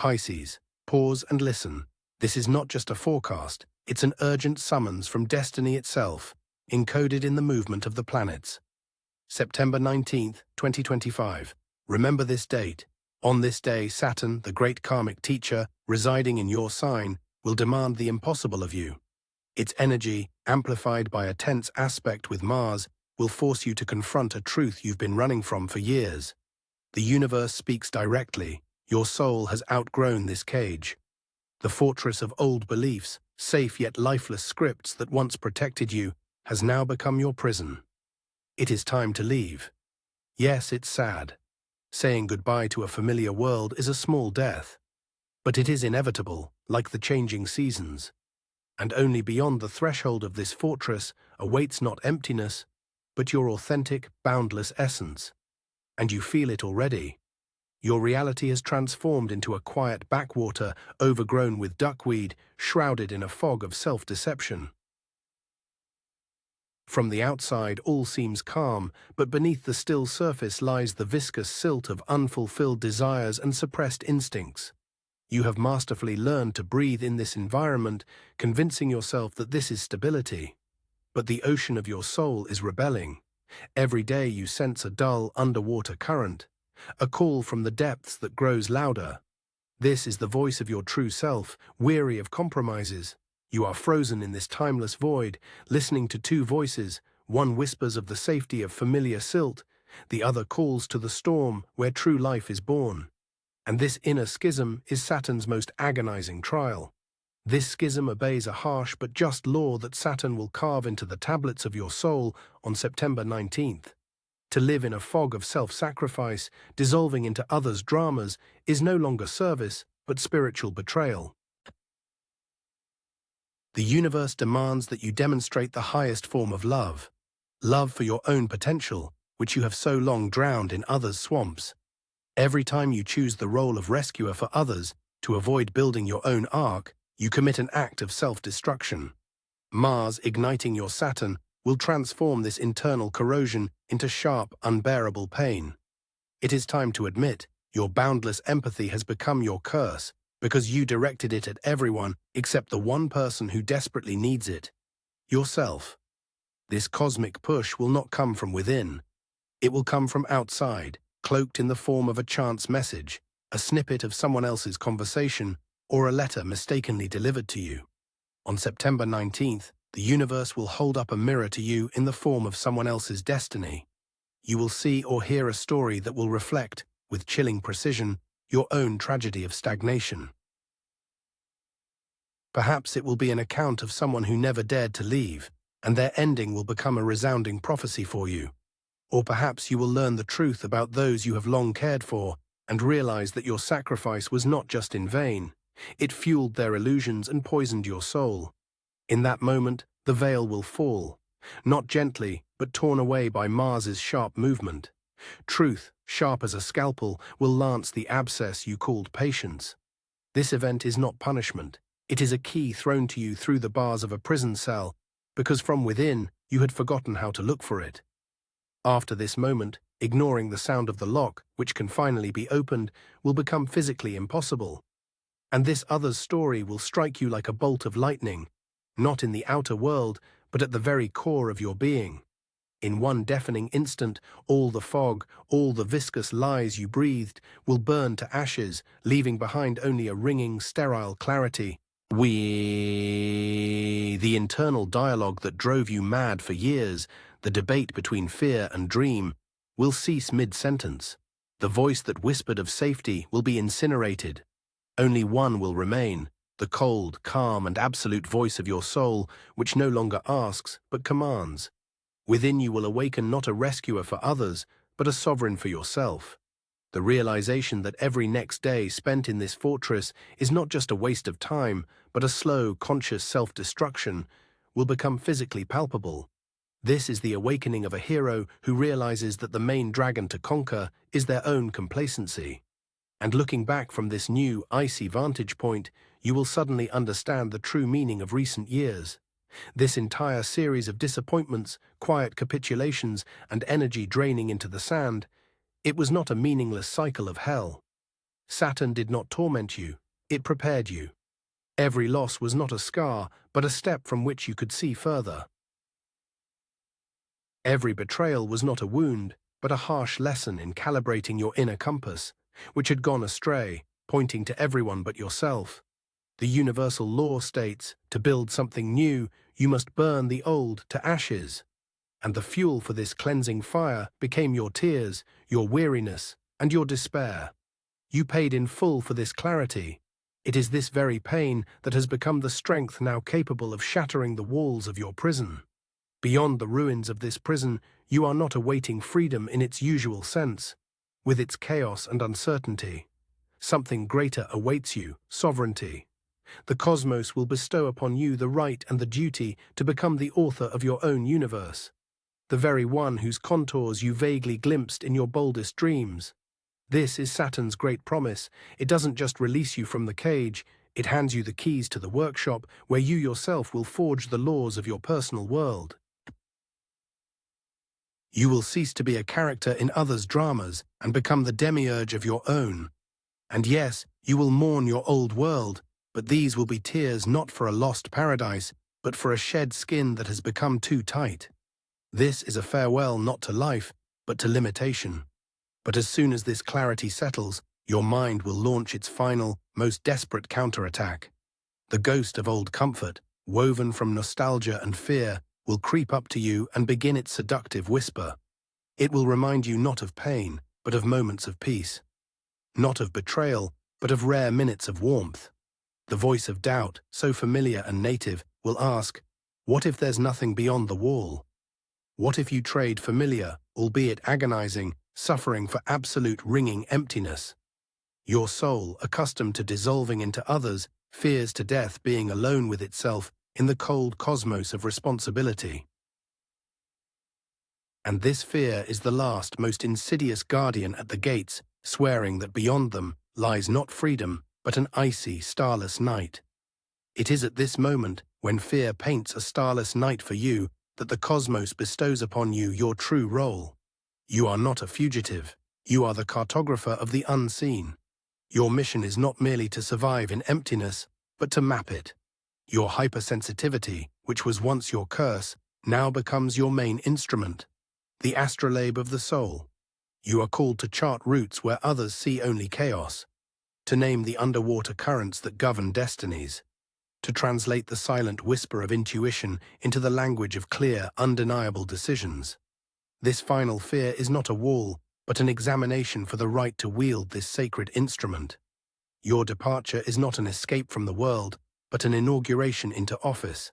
Pisces, pause and listen. This is not just a forecast, it's an urgent summons from destiny itself, encoded in the movement of the planets. September 19th, 2025. Remember this date. On this day, Saturn, the great karmic teacher, residing in your sign, will demand the impossible of you. Its energy, amplified by a tense aspect with Mars, will force you to confront a truth you've been running from for years. The universe speaks directly. Your soul has outgrown this cage. The fortress of old beliefs, safe yet lifeless scripts that once protected you, has now become your prison. It is time to leave. Yes, it's sad. Saying goodbye to a familiar world is a small death. But it is inevitable, like the changing seasons. And only beyond the threshold of this fortress awaits not emptiness, but your authentic, boundless essence. And you feel it already. Your reality has transformed into a quiet backwater overgrown with duckweed, shrouded in a fog of self-deception. From the outside, all seems calm, but beneath the still surface lies the viscous silt of unfulfilled desires and suppressed instincts. You have masterfully learned to breathe in this environment, convincing yourself that this is stability. But the ocean of your soul is rebelling. Every day you sense a dull, underwater current, a call from the depths that grows louder. This is the voice of your true self, weary of compromises. You are frozen in this timeless void, listening to two voices. One whispers of the safety of familiar silt, the other calls to the storm where true life is born. And this inner schism is Saturn's most agonizing trial. This schism obeys a harsh but just law that Saturn will carve into the tablets of your soul on September 19th. To live in a fog of self-sacrifice, dissolving into others' dramas, is no longer service, but spiritual betrayal. The universe demands that you demonstrate the highest form of love. Love for your own potential, which you have so long drowned in others' swamps. Every time you choose the role of rescuer for others, to avoid building your own ark, you commit an act of self-destruction. Mars, igniting your Saturn, will transform this internal corrosion into sharp, unbearable pain. It is time to admit, your boundless empathy has become your curse, because you directed it at everyone except the one person who desperately needs it, yourself. This cosmic push will not come from within. It will come from outside, cloaked in the form of a chance message, a snippet of someone else's conversation, or a letter mistakenly delivered to you. On September 19th, the universe will hold up a mirror to you in the form of someone else's destiny. You will see or hear a story that will reflect, with chilling precision, your own tragedy of stagnation. Perhaps it will be an account of someone who never dared to leave, and their ending will become a resounding prophecy for you. Or perhaps you will learn the truth about those you have long cared for, and realize that your sacrifice was not just in vain. It fueled their illusions and poisoned your soul. In that moment, the veil will fall, not gently, but torn away by Mars's sharp movement. Truth, sharp as a scalpel, will lance the abscess you called patience. This event is not punishment. It is a key thrown to you through the bars of a prison cell, because from within you had forgotten how to look for it. After this moment, ignoring the sound of the lock, which can finally be opened, will become physically impossible. And this other's story will strike you like a bolt of lightning, not in the outer world, but at the very core of your being. In one deafening instant, all the fog, all the viscous lies you breathed, will burn to ashes, leaving behind only a ringing, sterile clarity. The internal dialogue that drove you mad for years, the debate between fear and dream, will cease mid-sentence. The voice that whispered of safety will be incinerated. Only one will remain, the cold, calm, and absolute voice of your soul, which no longer asks, but commands. Within you will awaken not a rescuer for others, but a sovereign for yourself. The realization that every next day spent in this fortress is not just a waste of time, but a slow, conscious self-destruction, will become physically palpable. This is the awakening of a hero who realizes that the main dragon to conquer is their own complacency. And looking back from this new, icy vantage point, you will suddenly understand the true meaning of recent years. This entire series of disappointments, quiet capitulations, and energy draining into the sand, it was not a meaningless cycle of hell. Saturn did not torment you, it prepared you. Every loss was not a scar, but a step from which you could see further. Every betrayal was not a wound, but a harsh lesson in calibrating your inner compass, which had gone astray, pointing to everyone but yourself. The universal law states, to build something new, you must burn the old to ashes. And the fuel for this cleansing fire became your tears, your weariness, and your despair. You paid in full for this clarity. It is this very pain that has become the strength now capable of shattering the walls of your prison. Beyond the ruins of this prison, you are not awaiting freedom in its usual sense, with its chaos and uncertainty. Something greater awaits you, sovereignty. The cosmos will bestow upon you the right and the duty to become the author of your own universe, the very one whose contours you vaguely glimpsed in your boldest dreams. This is Saturn's great promise. It doesn't just release you from the cage, it hands you the keys to the workshop where you yourself will forge the laws of your personal world. You will cease to be a character in others' dramas and become the demiurge of your own. And yes, you will mourn your old world, but these will be tears not for a lost paradise, but for a shed skin that has become too tight. This is a farewell not to life, but to limitation. But as soon as this clarity settles, your mind will launch its final, most desperate counterattack. The ghost of old comfort, woven from nostalgia and fear, will creep up to you and begin its seductive whisper. It will remind you not of pain, but of moments of peace. Not of betrayal, but of rare minutes of warmth. The voice of doubt, so familiar and native, will ask, what if there's nothing beyond the wall? What if you trade familiar, albeit agonizing, suffering for absolute ringing emptiness? Your soul, accustomed to dissolving into others, fears to death being alone with itself in the cold cosmos of responsibility. And this fear is the last, most insidious guardian at the gates, swearing that beyond them lies not freedom, but an icy, starless night. It is at this moment, when fear paints a starless night for you, that the cosmos bestows upon you your true role. You are not a fugitive. You are the cartographer of the unseen. Your mission is not merely to survive in emptiness, but to map it. Your hypersensitivity, which was once your curse, now becomes your main instrument, the astrolabe of the soul. You are called to chart routes where others see only chaos, to name the underwater currents that govern destinies, to translate the silent whisper of intuition into the language of clear, undeniable decisions. This final fear is not a wall, but an examination for the right to wield this sacred instrument. Your departure is not an escape from the world, but an inauguration into office.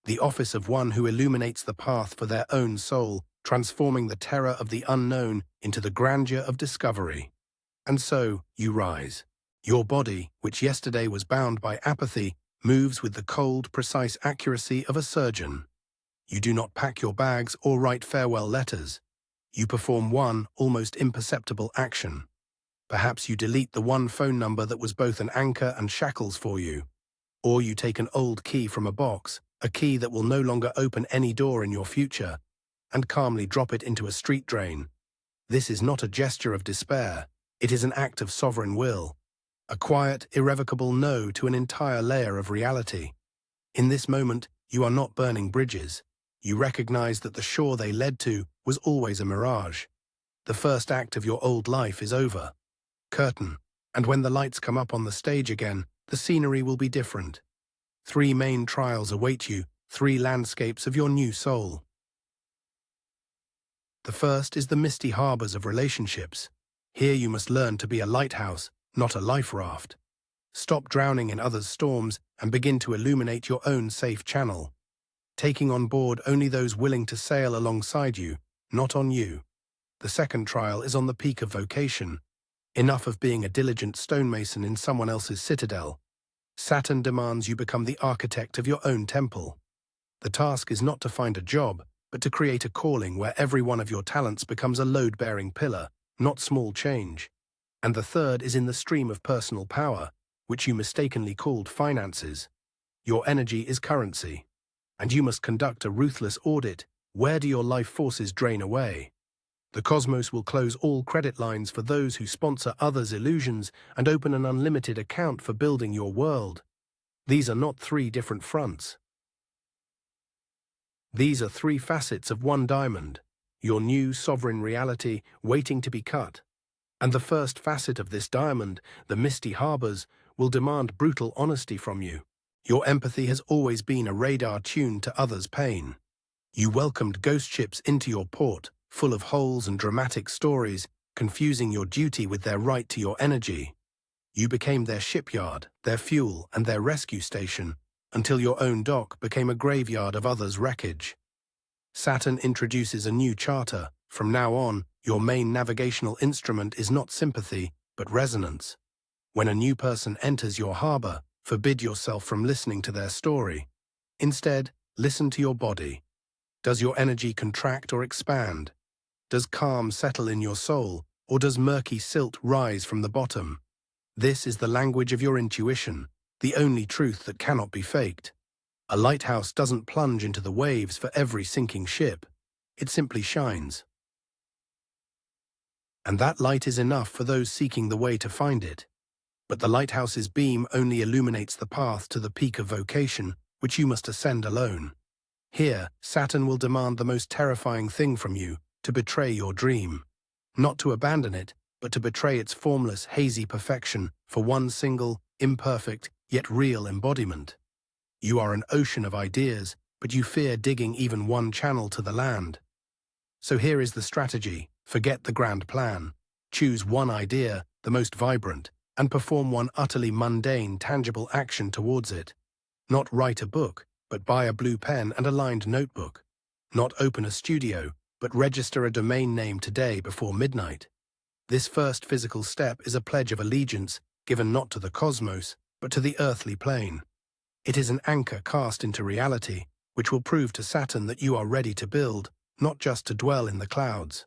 The office of one who illuminates the path for their own soul, transforming the terror of the unknown into the grandeur of discovery. And so, you rise. Your body, which yesterday was bound by apathy, moves with the cold, precise accuracy of a surgeon. You do not pack your bags or write farewell letters. You perform one, almost imperceptible action. Perhaps you delete the one phone number that was both an anchor and shackles for you. Or you take an old key from a box, a key that will no longer open any door in your future, and calmly drop it into a street drain. This is not a gesture of despair. It is an act of sovereign will. A quiet, irrevocable no to an entire layer of reality. In this moment, you are not burning bridges. You recognize that the shore they led to was always a mirage. The first act of your old life is over. Curtain. And when the lights come up on the stage again, the scenery will be different. 3 main trials await you, 3 landscapes of your new soul. The first is the misty harbors of relationships. Here you must learn to be a lighthouse, not a life raft. Stop drowning in others' storms and begin to illuminate your own safe channel, taking on board only those willing to sail alongside you, not on you. The second trial is on the peak of vocation. Enough of being a diligent stonemason in someone else's citadel. Saturn demands you become the architect of your own temple. The task is not to find a job, but to create a calling where every one of your talents becomes a load-bearing pillar, not small change. And the third is in the stream of personal power, which you mistakenly called finances. Your energy is currency, and you must conduct a ruthless audit. Where do your life forces drain away? The cosmos will close all credit lines for those who sponsor others' illusions and open an unlimited account for building your world. These are not three different fronts. These are three facets of one diamond, your new sovereign reality waiting to be cut. And the first facet of this diamond, the misty harbors, will demand brutal honesty from you. Your empathy has always been a radar tuned to others' pain. You welcomed ghost ships into your port, full of holes and dramatic stories, confusing your duty with their right to your energy. You became their shipyard, their fuel, and their rescue station, until your own dock became a graveyard of others' wreckage. Saturn introduces a new charter. From now on, your main navigational instrument is not sympathy, but resonance. When a new person enters your harbor, forbid yourself from listening to their story. Instead, listen to your body. Does your energy contract or expand? Does calm settle in your soul, or does murky silt rise from the bottom? This is the language of your intuition, the only truth that cannot be faked. A lighthouse doesn't plunge into the waves for every sinking ship. It simply shines. And that light is enough for those seeking the way to find it. But the lighthouse's beam only illuminates the path to the peak of vocation, which you must ascend alone. Here, Saturn will demand the most terrifying thing from you, to betray your dream. Not to abandon it, but to betray its formless, hazy perfection for one single, imperfect, yet real embodiment. You are an ocean of ideas, but you fear digging even one channel to the land. So here is the strategy. Forget the grand plan. Choose one idea, the most vibrant, and perform one utterly mundane, tangible action towards it. Not write a book, but buy a blue pen and a lined notebook. Not open a studio, but register a domain name today before midnight. This first physical step is a pledge of allegiance, given not to the cosmos, but to the earthly plane. It is an anchor cast into reality, which will prove to Saturn that you are ready to build, not just to dwell in the clouds.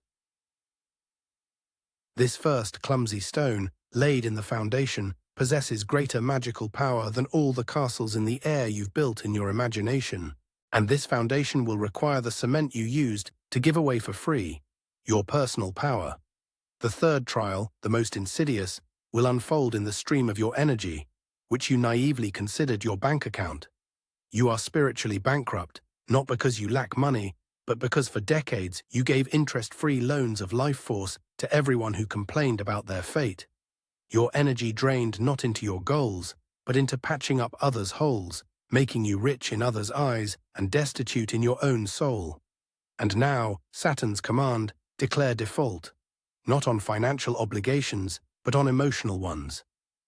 This first clumsy stone, laid in the foundation, possesses greater magical power than all the castles in the air you've built in your imagination. And this foundation will require the cement you used to give away for free, your personal power. The third trial, the most insidious, will unfold in the stream of your energy, which you naively considered your bank account. You are spiritually bankrupt, not because you lack money, but because for decades you gave interest-free loans of life force to everyone who complained about their fate. Your energy drained not into your goals, but into patching up others' holes, making you rich in others' eyes and destitute in your own soul. And now, Saturn's command, declare default, not on financial obligations, but on emotional ones.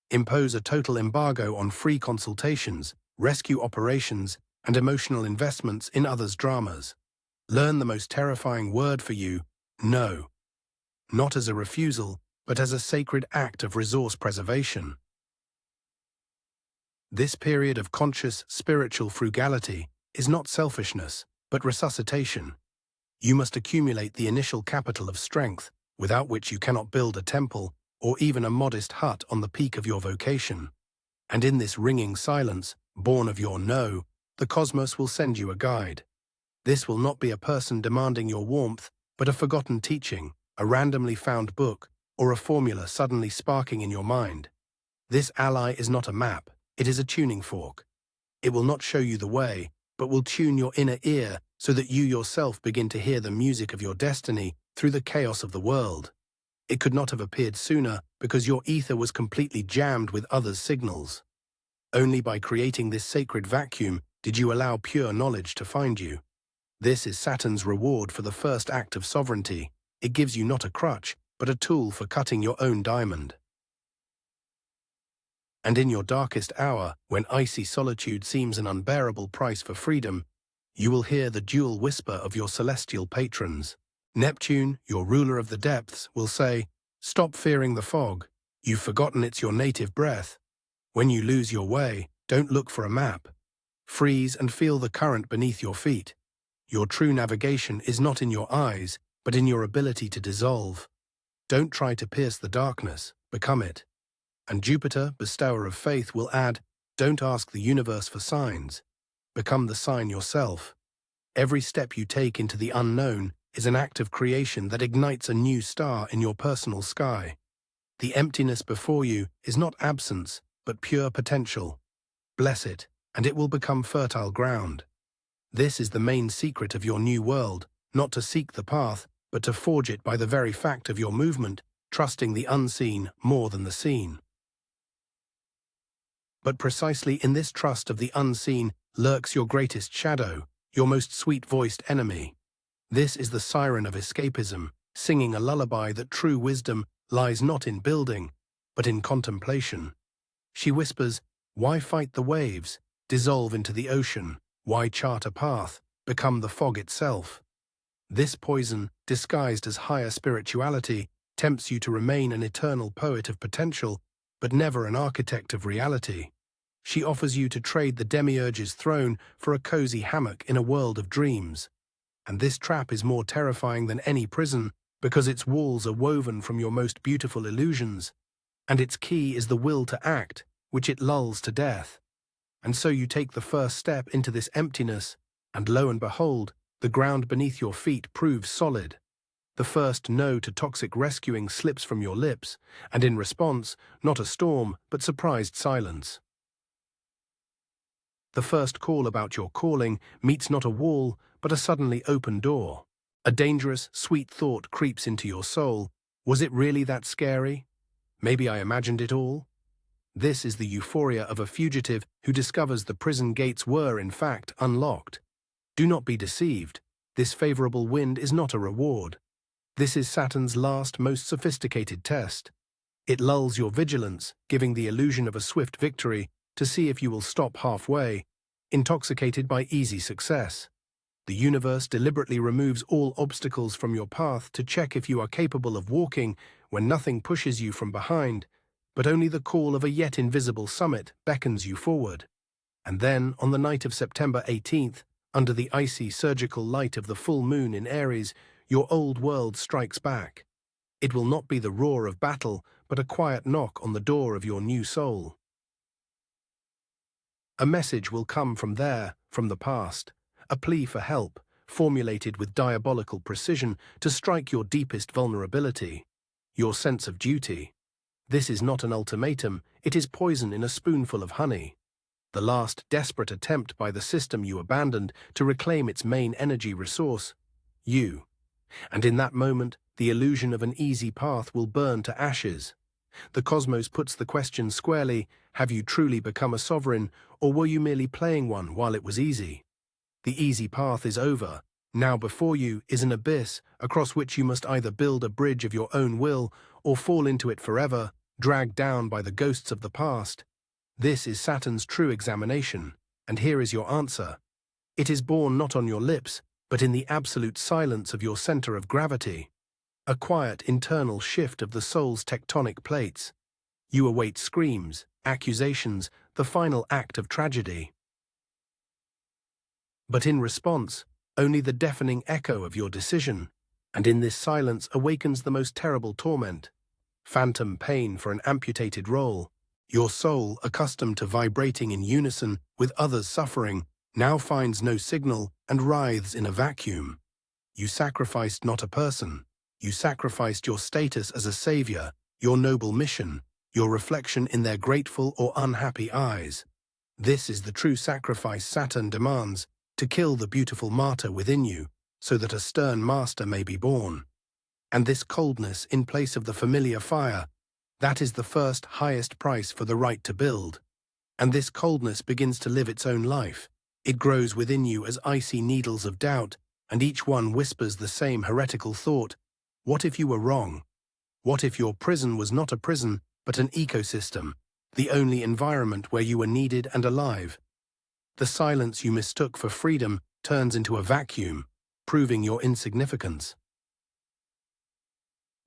Impose a total embargo on free consultations, rescue operations, and emotional investments in others' dramas. Learn the most terrifying word for you, no. Not as a refusal, but as a sacred act of resource preservation. This period of conscious spiritual frugality is not selfishness, but resuscitation. You must accumulate the initial capital of strength, without which you cannot build a temple or even a modest hut on the peak of your vocation. And in this ringing silence, born of your no, the cosmos will send you a guide. This will not be a person demanding your warmth, but a forgotten teaching, a randomly found book, or a formula suddenly sparking in your mind. This ally is not a map, it is a tuning fork. It will not show you the way, but will tune your inner ear so that you yourself begin to hear the music of your destiny through the chaos of the world. It could not have appeared sooner because your ether was completely jammed with others' signals. Only by creating this sacred vacuum did you allow pure knowledge to find you. This is Saturn's reward for the first act of sovereignty. It gives you not a crutch, but a tool for cutting your own diamond. And in your darkest hour, when icy solitude seems an unbearable price for freedom, you will hear the dual whisper of your celestial patrons. Neptune, your ruler of the depths, will say, "Stop fearing the fog. You've forgotten it's your native breath. When you lose your way, don't look for a map. Freeze and feel the current beneath your feet. Your true navigation is not in your eyes, but in your ability to dissolve. Don't try to pierce the darkness, become it." And Jupiter, bestower of faith, will add, "Don't ask the universe for signs. Become the sign yourself. Every step you take into the unknown is an act of creation that ignites a new star in your personal sky. The emptiness before you is not absence, but pure potential. Bless it, and it will become fertile ground. This is the main secret of your new world, not to seek the path, but to forge it by the very fact of your movement, trusting the unseen more than the seen. But precisely in this trust of the unseen lurks your greatest shadow, your most sweet-voiced enemy. This is the siren of escapism, singing a lullaby that true wisdom lies not in building, but in contemplation. She whispers, "Why fight the waves? Dissolve into the ocean. Why chart a path? Become the fog itself." This poison, disguised as higher spirituality, tempts you to remain an eternal poet of potential, but never an architect of reality. She offers you to trade the demiurge's throne for a cozy hammock in a world of dreams. And this trap is more terrifying than any prison, because its walls are woven from your most beautiful illusions, and its key is the will to act, which it lulls to death. And so you take the first step into this emptiness, and lo and behold, the ground beneath your feet proves solid. The first no to toxic rescuing slips from your lips, and in response, not a storm, but surprised silence. The first call about your calling meets not a wall, but a suddenly open door. A dangerous, sweet thought creeps into your soul. Was it really that scary? Maybe I imagined it all? This is the euphoria of a fugitive who discovers the prison gates were, in fact, unlocked. Do not be deceived. This favorable wind is not a reward. This is Saturn's last, most sophisticated test. It lulls your vigilance, giving the illusion of a swift victory, to see if you will stop halfway, intoxicated by easy success. The universe deliberately removes all obstacles from your path to check if you are capable of walking when nothing pushes you from behind, but only the call of a yet invisible summit beckons you forward. And then, on the night of September 18th, under the icy surgical light of the full moon in Aries, your old world strikes back. It will not be the roar of battle, but a quiet knock on the door of your new soul. A message will come from there, from the past, a plea for help, formulated with diabolical precision to strike your deepest vulnerability, your sense of duty. This is not an ultimatum, it is poison in a spoonful of honey. The last desperate attempt by the system you abandoned to reclaim its main energy resource, you. And in that moment, the illusion of an easy path will burn to ashes. The cosmos puts the question squarely, have you truly become a sovereign, or were you merely playing one while it was easy? The easy path is over. Now before you is an abyss across which you must either build a bridge of your own will or fall into it forever, dragged down by the ghosts of the past. This is Saturn's true examination, and here is your answer. It is born not on your lips, but in the absolute silence of your center of gravity. A quiet internal shift of the soul's tectonic plates. You await screams, accusations, the final act of tragedy. But in response, only the deafening echo of your decision, and in this silence awakens the most terrible torment. Phantom pain for an amputated role. Your soul, accustomed to vibrating in unison with others' suffering, now finds no signal and writhes in a vacuum. You sacrificed not a person. You sacrificed your status as a savior, your noble mission, your reflection in their grateful or unhappy eyes. This is the true sacrifice Saturn demands, to kill the beautiful martyr within you, so that a stern master may be born. And this coldness in place of the familiar fire, that is the first highest price for the right to build. And this coldness begins to live its own life. It grows within you as icy needles of doubt, and each one whispers the same heretical thought. What if you were wrong? What if your prison was not a prison, but an ecosystem, the only environment where you were needed and alive? The silence you mistook for freedom turns into a vacuum, proving your insignificance.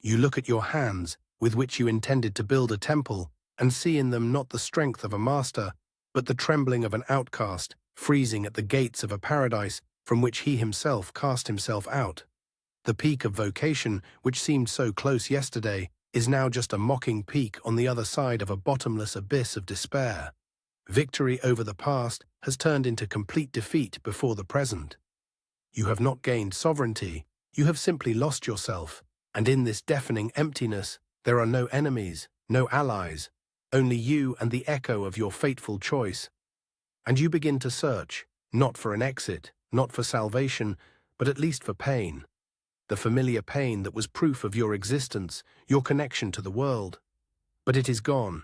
You look at your hands, with which you intended to build a temple, and see in them not the strength of a master, but the trembling of an outcast, freezing at the gates of a paradise from which he himself cast himself out. The peak of vocation, which seemed so close yesterday, is now just a mocking peak on the other side of a bottomless abyss of despair. Victory over the past has turned into complete defeat before the present. You have not gained sovereignty, You have simply lost yourself, and in this deafening emptiness, there are no enemies, no allies, only you and the echo of your fateful choice. And you begin to search, not for an exit, not for salvation, but at least for pain. The familiar pain that was proof of your existence, your connection to the world. But it is gone.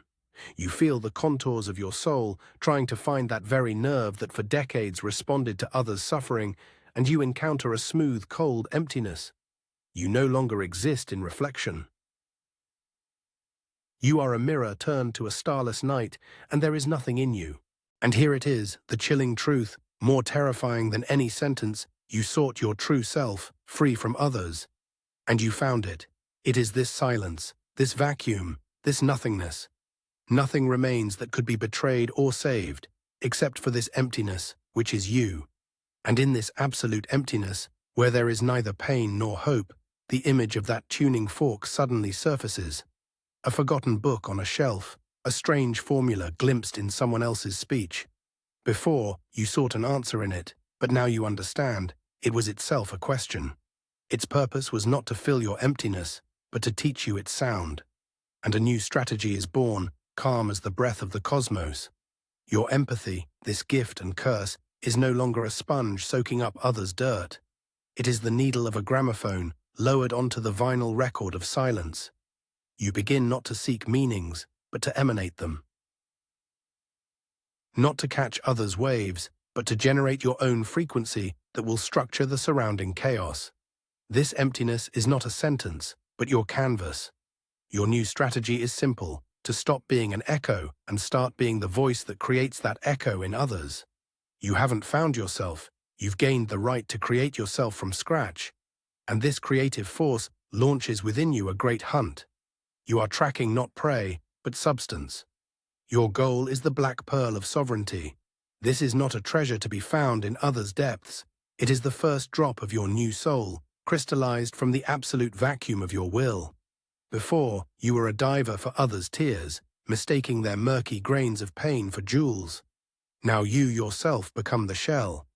You feel the contours of your soul, trying to find that very nerve that for decades responded to others' suffering, and you encounter a smooth, cold emptiness. You no longer exist in reflection. You are a mirror turned to a starless night, and there is nothing in you. And here it is, the chilling truth, more terrifying than any sentence. You sought your true self, free from others. And you found it. It is this silence, this vacuum, this nothingness. Nothing remains that could be betrayed or saved, except for this emptiness, which is you. And in this absolute emptiness, where there is neither pain nor hope, the image of that tuning fork suddenly surfaces. A forgotten book on a shelf, a strange formula glimpsed in someone else's speech. Before, you sought an answer in it, but now you understand, it was itself a question. Its purpose was not to fill your emptiness, but to teach you its sound. And a new strategy is born, calm as the breath of the cosmos. Your empathy, this gift and curse, is no longer a sponge soaking up others' dirt. It is the needle of a gramophone, lowered onto the vinyl record of silence. You begin not to seek meanings, but to emanate them. Not to catch others' waves, but to generate your own frequency that will structure the surrounding chaos. This emptiness is not a sentence, but your canvas. Your new strategy is simple, to stop being an echo and start being the voice that creates that echo in others. You haven't found yourself, you've gained the right to create yourself from scratch. And this creative force launches within you a great hunt. You are tracking not prey, but substance. Your goal is the black pearl of sovereignty. This is not a treasure to be found in others' depths. It is the first drop of your new soul, crystallized from the absolute vacuum of your will. Before, you were a diver for others' tears, mistaking their murky grains of pain for jewels. Now you yourself become the shell.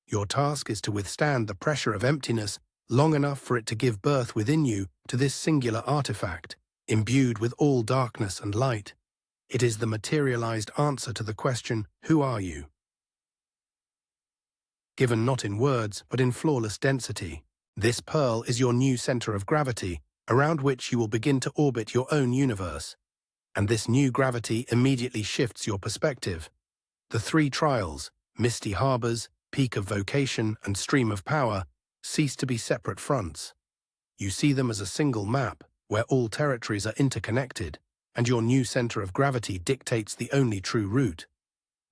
Your task is to withstand the pressure of emptiness long enough for it to give birth within you to this singular artifact, imbued with all darkness and light. It is the materialized answer to the question, who are you? Given not in words, but in flawless density, this pearl is your new center of gravity, around which you will begin to orbit your own universe. And this new gravity immediately shifts your perspective. The three trials, misty harbors, peak of vocation, and stream of power, cease to be separate fronts. You see them as a single map, where all territories are interconnected, and your new center of gravity dictates the only true route.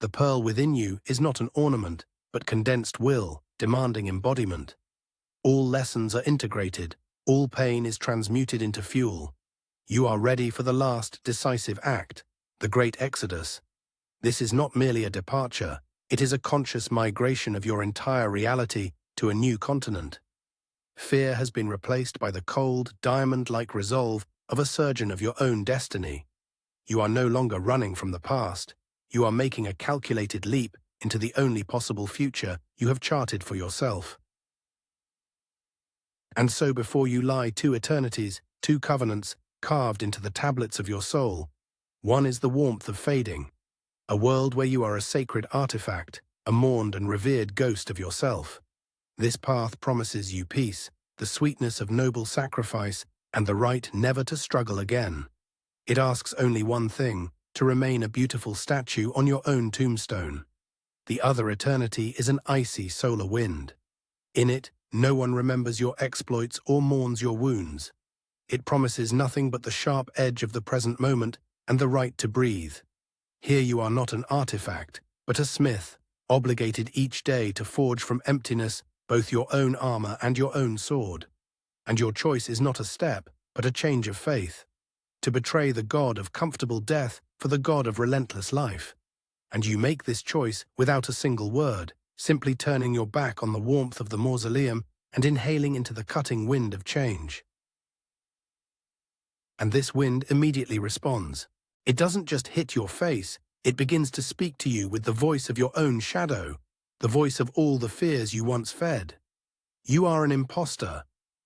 The pearl within you is not an ornament, but condensed will, demanding embodiment. All lessons are integrated, all pain is transmuted into fuel. You are ready for the last decisive act, the great exodus. This is not merely a departure, it is a conscious migration of your entire reality to a new continent. Fear has been replaced by the cold, diamond-like resolve of a surgeon of your own destiny. You are no longer running from the past. You are making a calculated leap into the only possible future you have charted for yourself. And so before you lie two eternities, two covenants, carved into the tablets of your soul. One is the warmth of fading, a world where you are a sacred artifact, a mourned and revered ghost of yourself. This path promises you peace, the sweetness of noble sacrifice, and the right never to struggle again. It asks only one thing, to remain a beautiful statue on your own tombstone. The other eternity is an icy solar wind. In it, no one remembers your exploits or mourns your wounds. It promises nothing but the sharp edge of the present moment and the right to breathe. Here you are not an artifact, but a smith, obligated each day to forge from emptiness both your own armor and your own sword. And your choice is not a step, but a change of faith. To betray the god of comfortable death for the god of relentless life. And you make this choice without a single word, simply turning your back on the warmth of the mausoleum and inhaling into the cutting wind of change. And this wind immediately responds. It doesn't just hit your face, it begins to speak to you with the voice of your own shadow, the voice of all the fears you once fed. You are an imposter.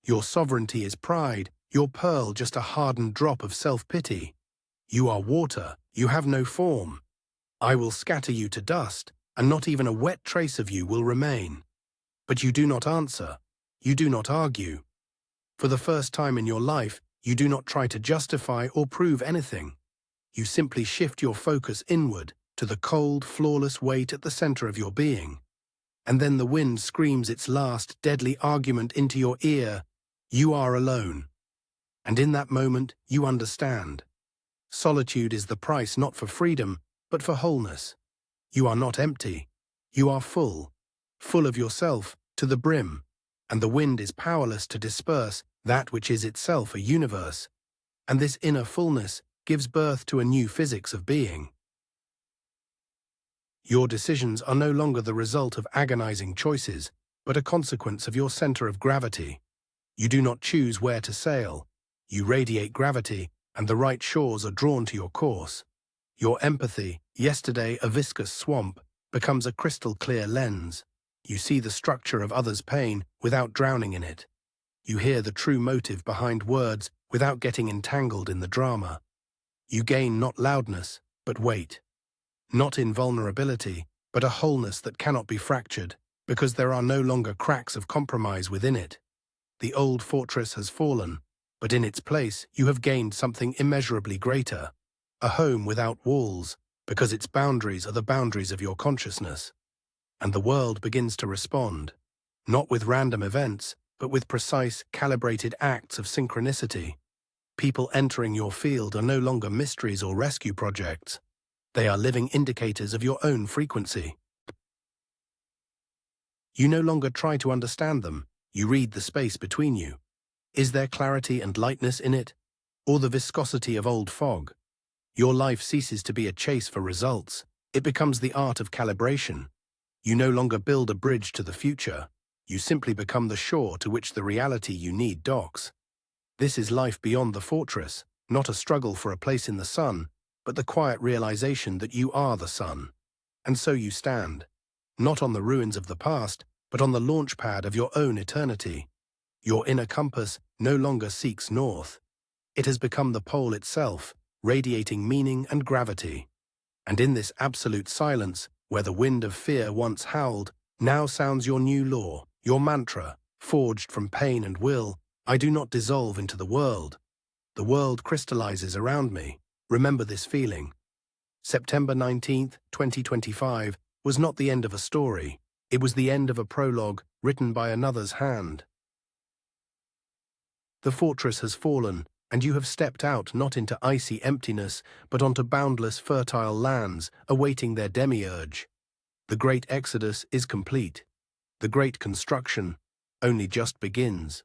Your sovereignty is pride, your pearl just a hardened drop of self-pity. You are water, you have no form. I will scatter you to dust, and not even a wet trace of you will remain. But you do not answer. You do not argue. For the first time in your life, you do not try to justify or prove anything. You simply shift your focus inward to the cold, flawless weight at the center of your being. And then the wind screams its last deadly argument into your ear. You are alone. And in that moment, you understand. Solitude is the price not for freedom, but for wholeness. You are not empty. You are full. Full of yourself to the brim. And the wind is powerless to disperse that which is itself a universe. And this inner fullness gives birth to a new physics of being. Your decisions are no longer the result of agonizing choices, but a consequence of your center of gravity. You do not choose where to sail. You radiate gravity, and the right shores are drawn to your course. Your empathy, yesterday a viscous swamp, becomes a crystal-clear lens. You see the structure of others' pain without drowning in it. You hear the true motive behind words without getting entangled in the drama. You gain not loudness, but weight. Not invulnerability, but a wholeness that cannot be fractured, because there are no longer cracks of compromise within it. The old fortress has fallen, but in its place you have gained something immeasurably greater. A home without walls, because its boundaries are the boundaries of your consciousness. And the world begins to respond, not with random events, but with precise, calibrated acts of synchronicity. People entering your field are no longer mysteries or rescue projects. They are living indicators of your own frequency. You no longer try to understand them, you read the space between you. Is there clarity and lightness in it, or the viscosity of old fog? Your life ceases to be a chase for results. It becomes the art of calibration. You no longer build a bridge to the future. You simply become the shore to which the reality you need docks. This is life beyond the fortress, not a struggle for a place in the sun, but the quiet realization that you are the sun. And so you stand, not on the ruins of the past, but on the launch pad of your own eternity. Your inner compass no longer seeks north. It has become the pole itself, radiating meaning and gravity. And in this absolute silence, where the wind of fear once howled, now sounds your new law, your mantra, forged from pain and will. I do not dissolve into the world. The world crystallizes around me. Remember this feeling. September 19th, 2025 was not the end of a story. It was the end of a prologue written by another's hand. The fortress has fallen, and you have stepped out not into icy emptiness, but onto boundless fertile lands, awaiting their demiurge. The great exodus is complete. The great construction only just begins.